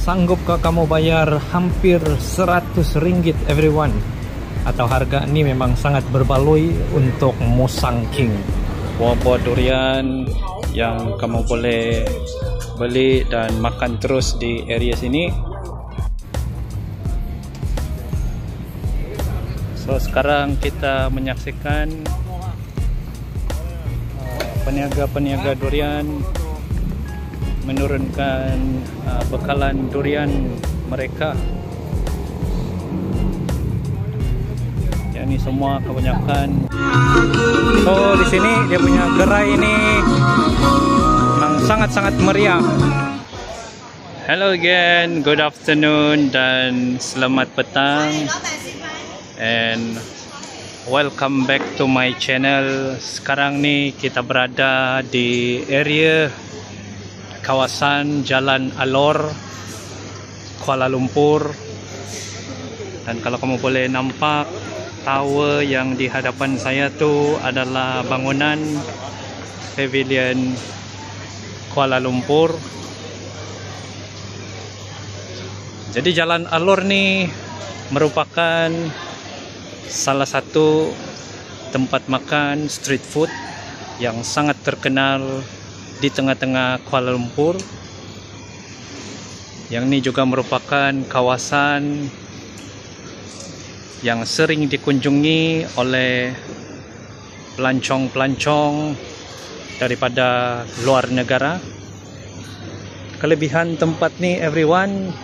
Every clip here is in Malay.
Sanggupkah kamu bayar hampir 100 ringgit everyone? Atau harga ini memang sangat berbaloi untuk Musang King. Buah-buah durian yang kamu boleh beli dan makan terus di area sini. So sekarang kita menyaksikan peniaga-peniaga durian menurunkan bekalan durian mereka. Ya, ini semua kebanyakan. So di sini dia punya gerai ini memang sangat-sangat meriah. Hello again, good afternoon dan selamat petang. And welcome back to my channel. Sekarang nih kita berada di area kawasan Jalan Alor, Kuala Lumpur. Dan kalau kamu boleh nampak, tower yang di hadapan saya tu adalah bangunan Pavilion Kuala Lumpur. Jadi Jalan Alor ni merupakan salah satu tempat makan street food yang sangat terkenal di tengah-tengah Kuala Lumpur. Yang ini juga merupakan kawasan yang sering dikunjungi oleh pelancong-pelancong daripada luar negara. Kelebihan tempat ni everyone,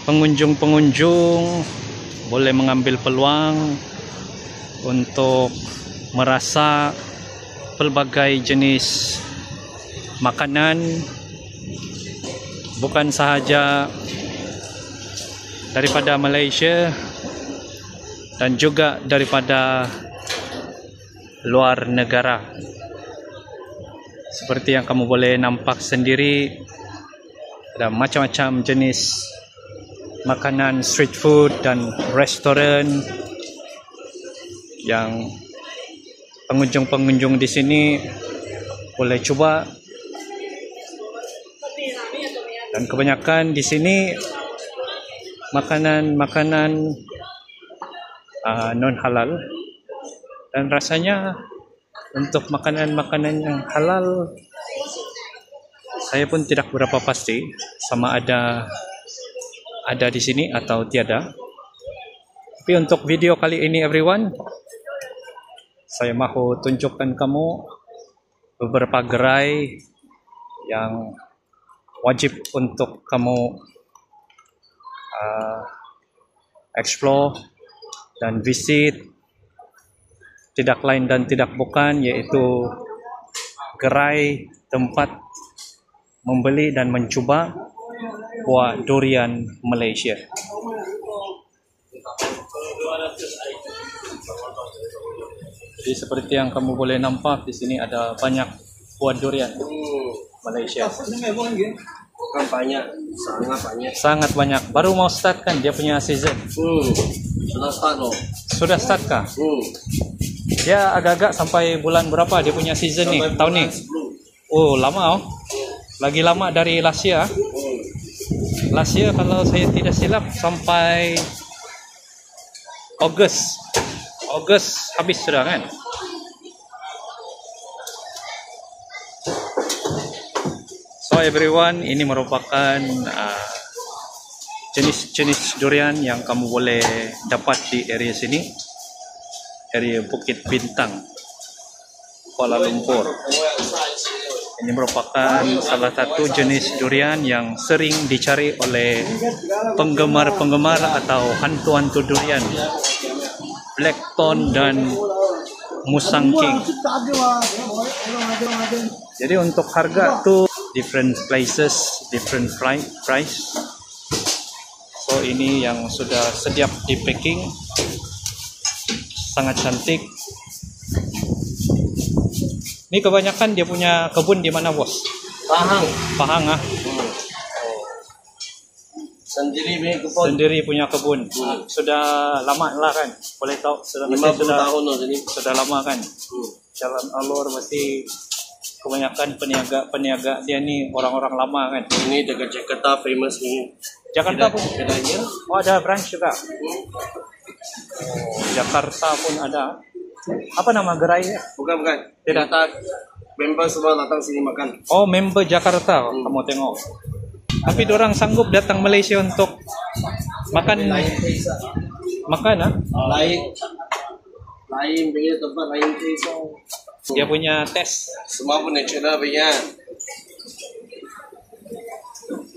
pengunjung-pengunjung boleh mengambil peluang untuk merasa pelbagai jenis makanan, bukan sahaja daripada Malaysia dan juga daripada luar negara. Seperti yang kamu boleh nampak sendiri, ada macam-macam jenis makanan street food dan restoran yang pengunjung-pengunjung di sini boleh cuba. Dan kebanyakan di sini makanan-makanan non halal, dan rasanya untuk makanan-makanan yang halal saya pun tidak berapa pasti sama ada di sini atau tiada. Tapi untuk video kali ini everyone, saya mahu tunjukkan kamu beberapa gerai yang wajib untuk kamu explore dan visit. Tidak lain dan tidak bukan, yaitu gerai tempat membeli dan mencuba buah durian Malaysia. Jadi seperti yang kamu boleh nampak di sini ada banyak buah durian Malaysia. Banyak, sangat banyak. Baru mau start kan dia punya season? Sudah start loh. Sudah start kah? Dia agak-agak sampai bulan berapa dia punya season ni tahun ni? Oh lama oh. Lagi lama dari last year. Last year kalau saya tidak silap sampai Ogos habis sudah kan? So everyone, ini merupakan jenis-jenis durian yang kamu boleh dapat di area sini, area Bukit Bintang, Kuala Lumpur. Ini merupakan salah satu jenis durian yang sering dicari oleh penggemar-penggemar atau hantu-hantu durian, Blackthorn dan Musang King. Jadi untuk harga tu different places, different price. So ini yang sudah sediap di packing, sangat cantik. Ini kebanyakan dia punya kebun di mana bos? Pahang ah. Sendiri punya kebun. Sudah lama lah kan? Boleh tahu sudah 50 tahun loh ini. Sudah lama kan? Jalan Alor masih kebanyakan peniaga dia ni orang-orang lama kan. Ini dekat Jakarta famous ni. Jakarta pun Kedainya. oh, ada branch juga. Oh, Jakarta pun ada. Apa nama gerai ya? Bukan. Tidak. Kita member semua datang sini makan. Oh, member Jakarta. Kamu tengok. Tapi orang sanggup datang Malaysia untuk makan ah? Lain punya tempat lain taste. Dia punya tes. Semua pun natural punya.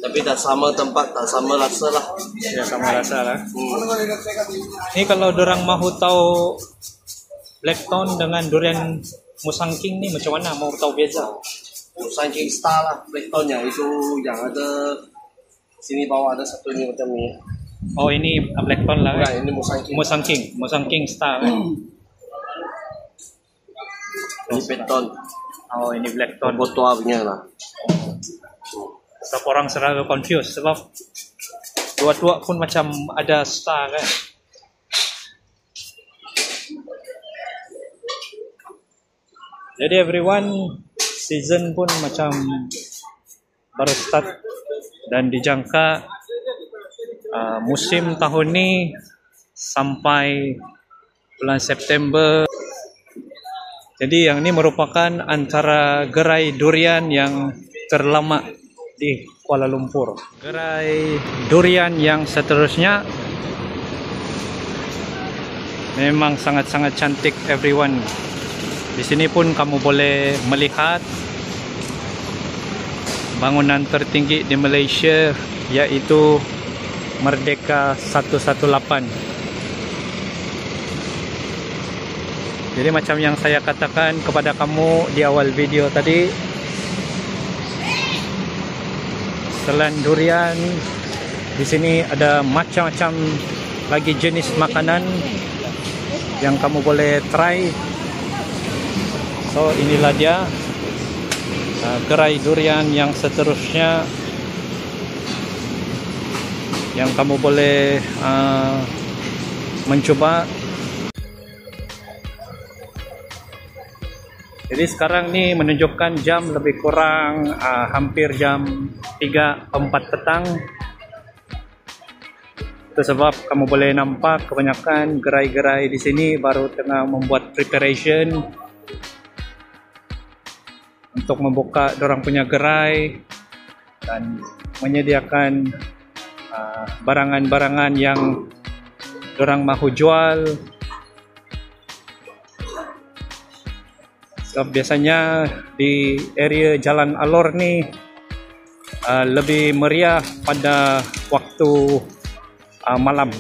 Tapi tak sama tempat, tak sama rasa lah. Ya sama rasa lah. Ini kalau orang mahu tahu Blacktown dengan durian Musang King ni macam mana? Mau tahu beza? Musang King Star lah, Blacktown-nya itu yang ada sini bawah ada satu ni macam ni. Oh ini Blacktown lah Bukan, kan? ini Musang King. Musang King Star kan? Ini Blacktown. Oh ini Blacktown. Tua punya lah. Sebab orang selalu confused sebab tua-tua pun macam ada star kan? Jadi everyone, season pun macam baru start dan dijangka musim tahun ni sampai bulan September. Jadi yang ini merupakan antara gerai durian yang terlama di Kuala Lumpur. Gerai durian yang seterusnya memang sangat-sangat cantik everyone. Di sini pun kamu boleh melihat bangunan tertinggi di Malaysia yaitu Merdeka 118. Jadi macam yang saya katakan kepada kamu di awal video tadi, selain durian, di sini ada macam-macam lagi jenis makanan yang kamu boleh try. So inilah dia gerai durian yang seterusnya yang kamu boleh mencoba. Jadi sekarang ni menunjukkan jam lebih kurang hampir jam 3-4 petang. Itu sebab kamu boleh nampak kebanyakan gerai-gerai di sini baru tengah membuat preparation untuk membuka dorang punya gerai dan menyediakan barangan-barangan yang dorang mahu jual. So, biasanya di area Jalan Alor ni lebih meriah pada waktu malam.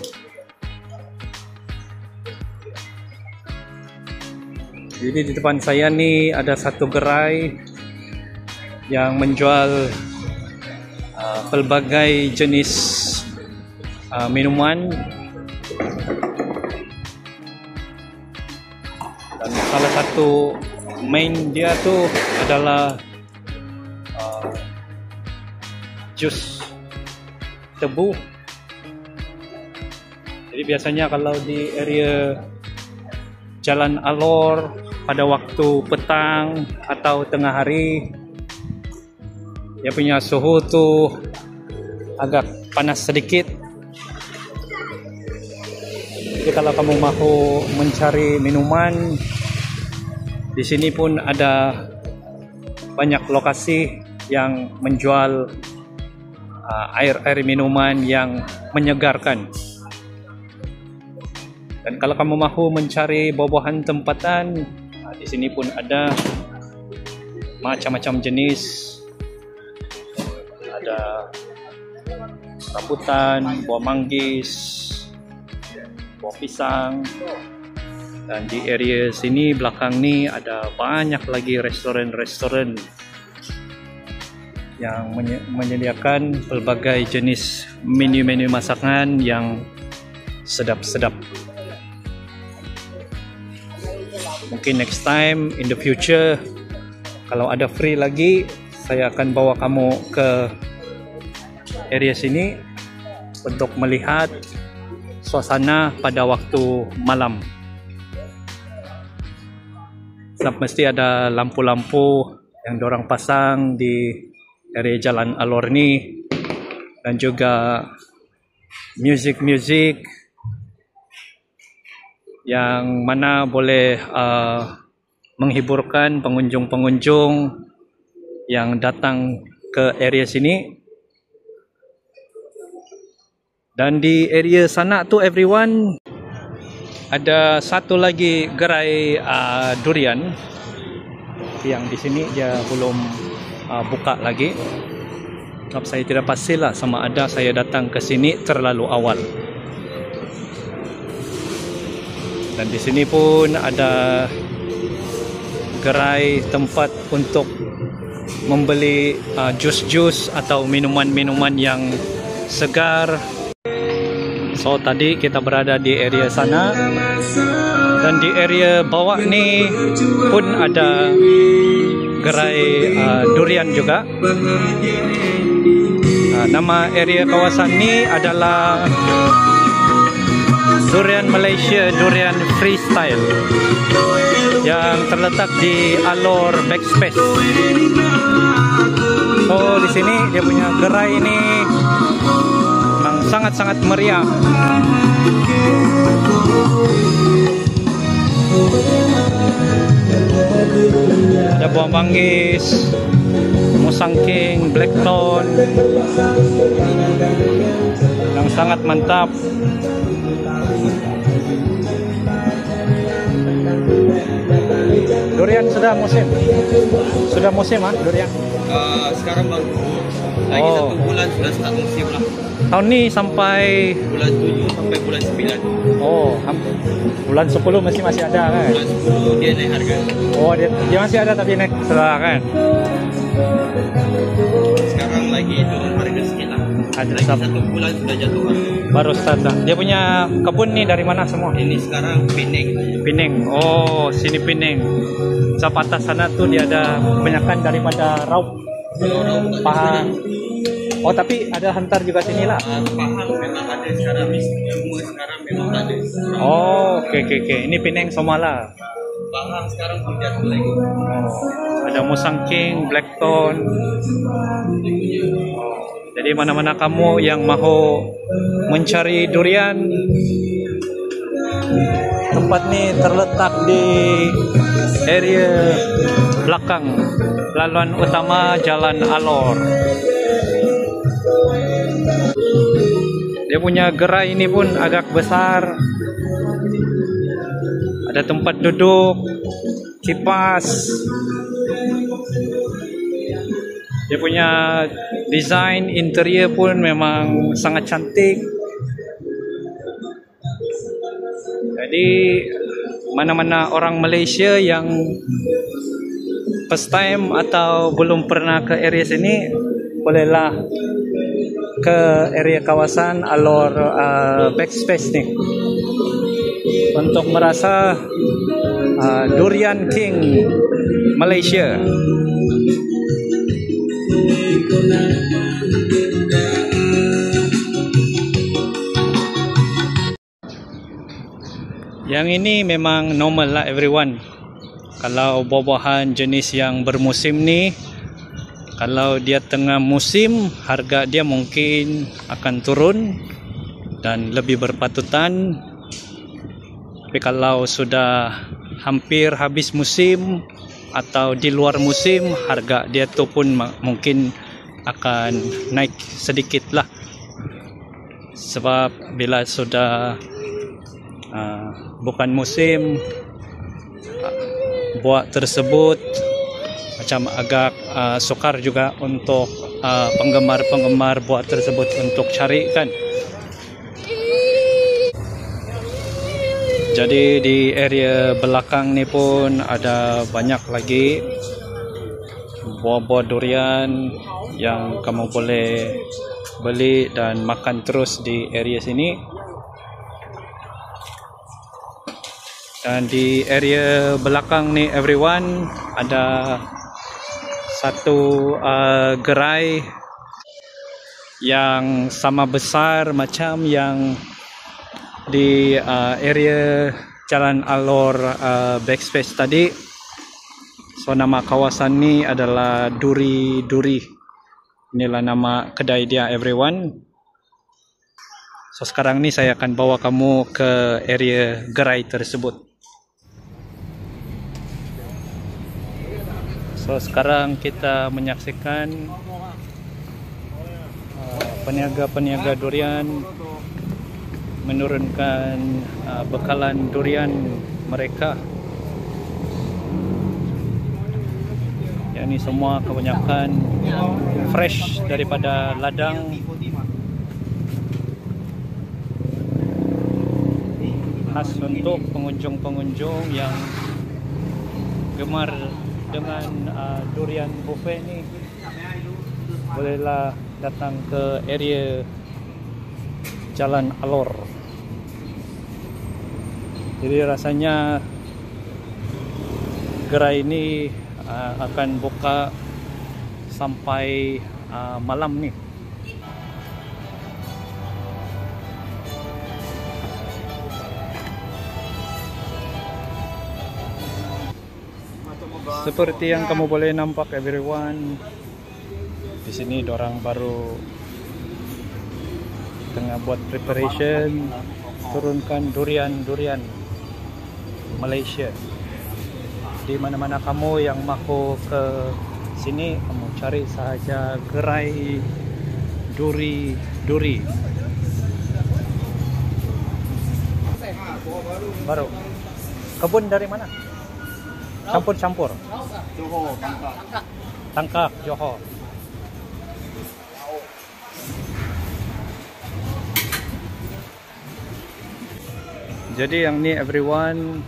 Jadi di depan saya ni ada satu gerai yang menjual pelbagai jenis minuman. Dan salah satu main dia tu adalah jus tebu. Jadi biasanya kalau di area Jalan Alor pada waktu petang atau tengah hari, dia punya suhu tu agak panas sedikit. Jadi kalau kamu mahu mencari minuman, di sini pun ada banyak lokasi yang menjual air minuman yang menyegarkan. Dan kalau kamu mahu mencari buah-buahan tempatan, di sini pun ada macam-macam jenis. Ada rambutan, buah manggis, buah pisang. Dan di area sini belakang ni ada banyak lagi restoran-restoran yang menyediakan pelbagai jenis menu-menu masakan yang sedap-sedap. Mungkin next time in the future kalau ada free lagi, saya akan bawa kamu ke area sini untuk melihat suasana pada waktu malam. Sebab mesti ada lampu-lampu yang dorang pasang di area Jalan Alor ni, dan juga music yang mana boleh menghiburkan pengunjung-pengunjung yang datang ke area sini. Dan di area sana tu everyone, ada satu lagi gerai durian yang di sini dia belum buka lagi. Sebab saya tidak pastilah sama ada saya datang ke sini terlalu awal. Dan di sini pun ada gerai tempat untuk membeli jus-jus atau minuman-minuman yang segar. So tadi kita berada di area sana, dan di area bawah ni pun ada gerai durian juga. Nama area kawasan ni adalah Durian Malaysia Durian Freestyle yang terletak di Alor Backspace. So di sini dia punya gerai ini memang sangat-sangat meriah. Ada buah manggis, musang king, blackthorn yang sangat mantap. Durian sudah musim? Sudah musim durian? Sekarang baru lagi 1 bulan sudah start musim lah. Tahun ni sampai bulan 7 sampai bulan 9. Oh, bulan 10 masih ada kan? Bulan 10 dia naik harga. Oh, dia masih ada tapi naik setelah kan? Sekarang lagi turun harga sikit lah. Ada lagi 1 bulan sudah jatuh harga. Baru start lah. Dia punya kebun ni dari mana semua? Ini sekarang Penang. Penang. Oh, sini Penang. Sa atas sana tu dia ada kebanyakan daripada Raub. Pahang. Oh, tapi ada hantar juga sini lah. Pahang memang ada sekarang. Semua sekarang memang ada. Oh, okey. Ini Penang semua lah. Pahang sekarang pun jatuh lagi. Oh, ada musang king, blackthorn. Jadi mana-mana kamu yang mahu mencari durian, tempat ni terletak di area belakang laluan utama Jalan Alor. Dia punya gerai ini pun agak besar. Ada tempat duduk, kipas. Dia punya desain interior pun memang sangat cantik. Jadi mana-mana orang Malaysia yang first time atau belum pernah ke area sini, bolehlah ke area kawasan Alor Backspace ni untuk merasa Durian King Malaysia. Yang ini memang normal lah everyone. Kalau buah-buahan jenis yang bermusim ni, kalau dia tengah musim, harga dia mungkin akan turun dan lebih berpatutan. Tapi kalau sudah hampir habis musim atau di luar musim, harga dia tu pun mungkin akan naik sedikit lah. Sebab bila sudah bukan musim, buah tersebut macam agak sukar juga untuk penggemar-penggemar buah tersebut untuk cari kan. Jadi di area belakang ni pun ada banyak lagi buah-buah durian yang kamu boleh beli dan makan terus di area sini. Dan di area belakang ni everyone ada satu gerai yang sama besar macam yang di area Jalan Alor Backspace tadi. So nama kawasan ni adalah Duri Duri. Inilah nama kedai dia, everyone. So sekarang ni saya akan bawa kamu ke area gerai tersebut. So sekarang kita menyaksikan peniaga-peniaga durian menurunkan bekalan durian mereka. Yang ini semua kebanyakan fresh daripada ladang. Khas untuk pengunjung-pengunjung yang gemar dengan durian buffet ni, bolehlah datang ke area Jalan Alor. Jadi rasanya gerai ini akan buka sampai malam ni. Seperti yang kamu boleh nampak, everyone, di sini dorang baru tengah buat preparation turunkan durian Malaysia. Di mana-mana kamu yang mahu ke sini, kamu cari sahaja gerai duri. Baru. Kebun dari mana? Campur. Johor, Tangkak, Johor. Jadi yang ni, everyone,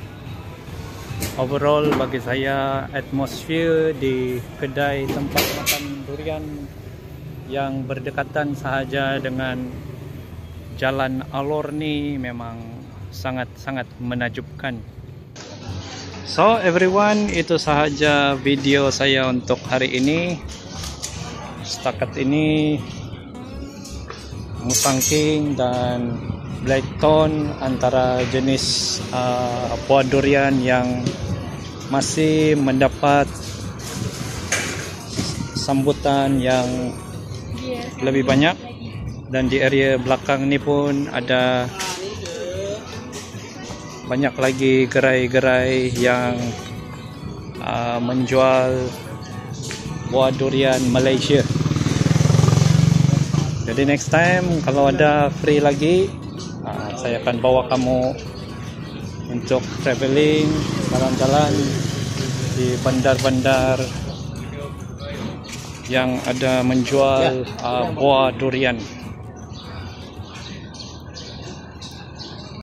overall bagi saya atmosfer di kedai tempat makan durian yang berdekatan sahaja dengan Jalan Alor ni memang sangat-sangat menakjubkan. So everyone, itu sahaja video saya untuk hari ini. Setakat ini Musang King dan Blackthorn antara jenis buah durian yang masih mendapat sambutan yang lebih banyak. Dan di area belakang ni pun ada banyak lagi gerai-gerai yang menjual buah durian Malaysia. Jadi next time kalau ada free lagi, saya akan bawa kamu untuk traveling, jalan-jalan di bandar-bandar yang ada menjual buah durian.